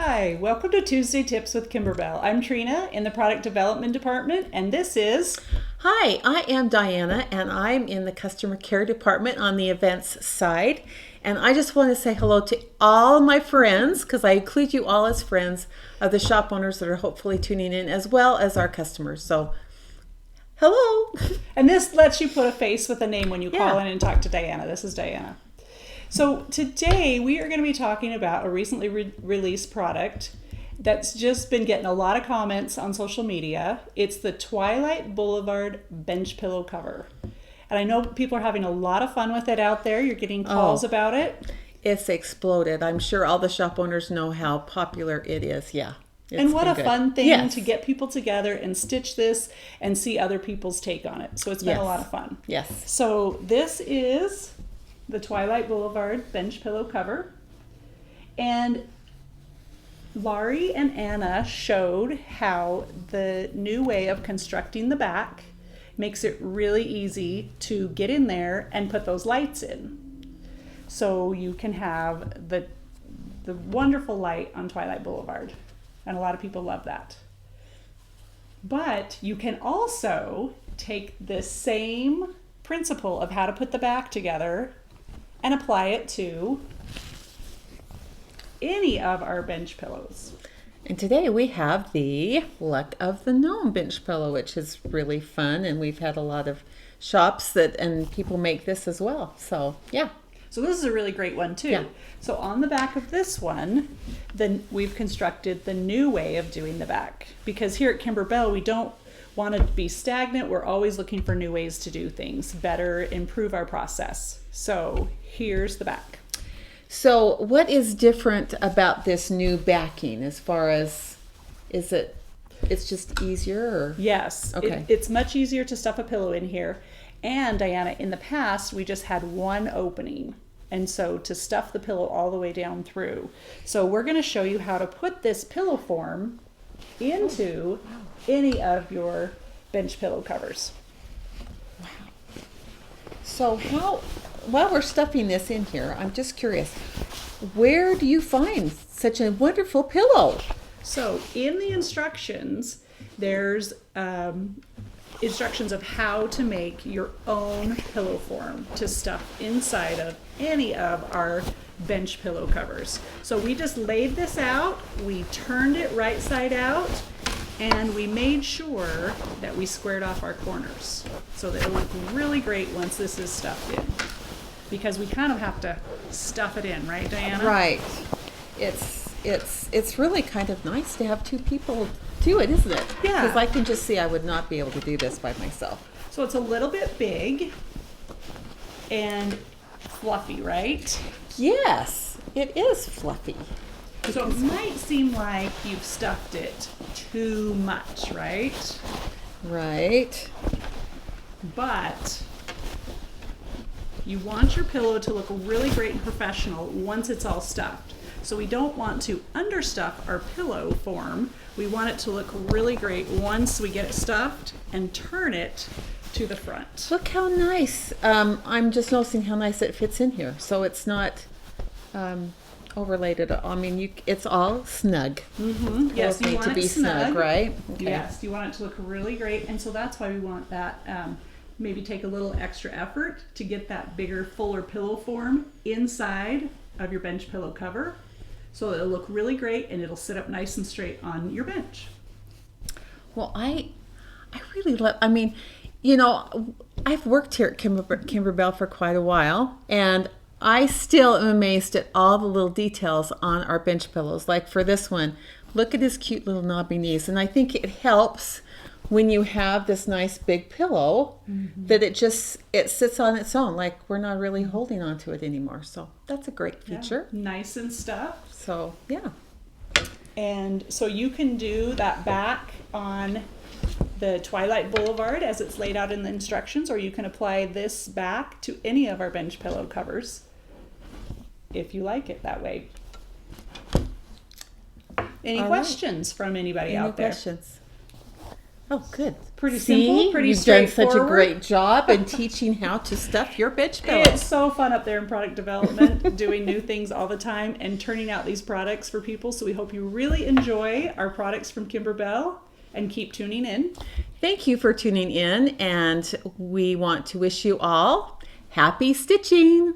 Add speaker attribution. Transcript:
Speaker 1: Hi, welcome to Tuesday Tips with Kimberbell. I'm Trina in the Product Development Department, and this is...
Speaker 2: Hi, I am Diana, and I'm in the Customer Care Department on the events side. And I just want to say hello to all my friends, because I include you all as friends of the shop owners that are hopefully tuning in, as well as our customers. So, hello.
Speaker 1: And this lets you put a face with a name when you call
Speaker 2: Yeah.
Speaker 1: in and talk to Diana. This is Diana. So today we are going to be talking about a recently released product that's just been getting a lot of comments on social media. It's the Twilight Boulevard bench pillow cover. And I know people are having a lot of fun with it out there. You're getting calls about it.
Speaker 2: It's exploded. I'm sure all the shop owners know how popular it is. Yeah.
Speaker 1: And what a fun thing
Speaker 2: Yes.
Speaker 1: to get people together and stitch this and see other people's take on it. So it's been a
Speaker 2: Yes.
Speaker 1: lot of fun.
Speaker 2: Yes.
Speaker 1: So this is the Twilight Boulevard bench pillow cover. And Laurie and Anna showed how the new way of constructing the back makes it really easy to get in there and put those lights in. So you can have the wonderful light on Twilight Boulevard. And a lot of people love that. But you can also take this same principle of how to put the back together and apply it to any of our bench pillows.
Speaker 2: And today we have the Luck of the Gnome bench pillow, which is really fun. And we've had a lot of shops and people make this as well. So, yeah.
Speaker 1: So this is a really great one too.
Speaker 2: Yeah.
Speaker 1: So on the back of this one, then we've constructed the new way of doing the back. Because here at Kimberbell, we don't want to be stagnant. We're always looking for new ways to do things better, improve our process. So here's the back.
Speaker 2: So what is different about this new backing as far as, it's just easier or?
Speaker 1: Yes,
Speaker 2: Okay.
Speaker 1: it's much easier to stuff a pillow in here. And Diana, in the past, we just had one opening. And so to stuff the pillow all the way down through. So we're going to show you how to put this pillow form into any of your bench pillow covers.
Speaker 2: So while we're stuffing this in here, I'm just curious, where do you find such a wonderful pillow?
Speaker 1: So in the instructions, there's instructions of how to make your own pillow form to stuff inside of any of our bench pillow covers. So we just laid this out, we turned it right side out, and we made sure that we squared off our corners so that it'll look really great once this is stuffed in. Because we kind of have to stuff it in, right, Diana?
Speaker 2: Right. It's really kind of nice to have two people do it, isn't it?
Speaker 1: Yeah.
Speaker 2: Because I can just see I would not be able to do this by myself.
Speaker 1: So it's a little bit big and fluffy, right?
Speaker 2: Yes, it is fluffy.
Speaker 1: So it might seem like you've stuffed it too much, right?
Speaker 2: Right.
Speaker 1: But you want your pillow to look really great and professional once it's all stuffed. So we don't want to understuff our pillow form. We want it to look really great once we get it stuffed and turn it to the front.
Speaker 2: Look how nice. I'm just noticing how nice it fits in here. So it's not overlaid at all. I mean, it's all snug.
Speaker 1: Mm-hmm. Yes, you
Speaker 2: Need
Speaker 1: want
Speaker 2: to
Speaker 1: it
Speaker 2: be snug, right? Okay.
Speaker 1: Yes, you want it to look really great. And so that's why we want that, maybe take a little extra effort to get that bigger, fuller pillow form inside of your bench pillow cover. So it'll look really great and it'll sit up nice and straight on your bench.
Speaker 2: Well, I really love, I mean, you know, I've worked here at Kimberbell for quite a while, and I still am amazed at all the little details on our bench pillows. Like for this one, look at his cute little knobby knees. And I think it helps when you have this nice big pillow that it sits on its own. Like we're not really holding on to it anymore. So that's a great feature.
Speaker 1: Yeah, nice and stuffed.
Speaker 2: So, yeah.
Speaker 1: And so you can do that back on the Twilight Boulevard as it's laid out in the instructions, or you can apply this back to any of our bench pillow covers if you like it that way. Any
Speaker 2: All right.
Speaker 1: questions from anybody
Speaker 2: Any
Speaker 1: out there?
Speaker 2: questions? Oh, good.
Speaker 1: Pretty
Speaker 2: See,
Speaker 1: simple, pretty
Speaker 2: you've done such a
Speaker 1: straightforward.
Speaker 2: great job in teaching how to stuff your bench pillows.
Speaker 1: It's so fun up there in product development, doing new things all the time and turning out these products for people. So we hope you really enjoy our products from Kimberbell and keep tuning in.
Speaker 2: Thank you for tuning in, and we want to wish you all happy stitching.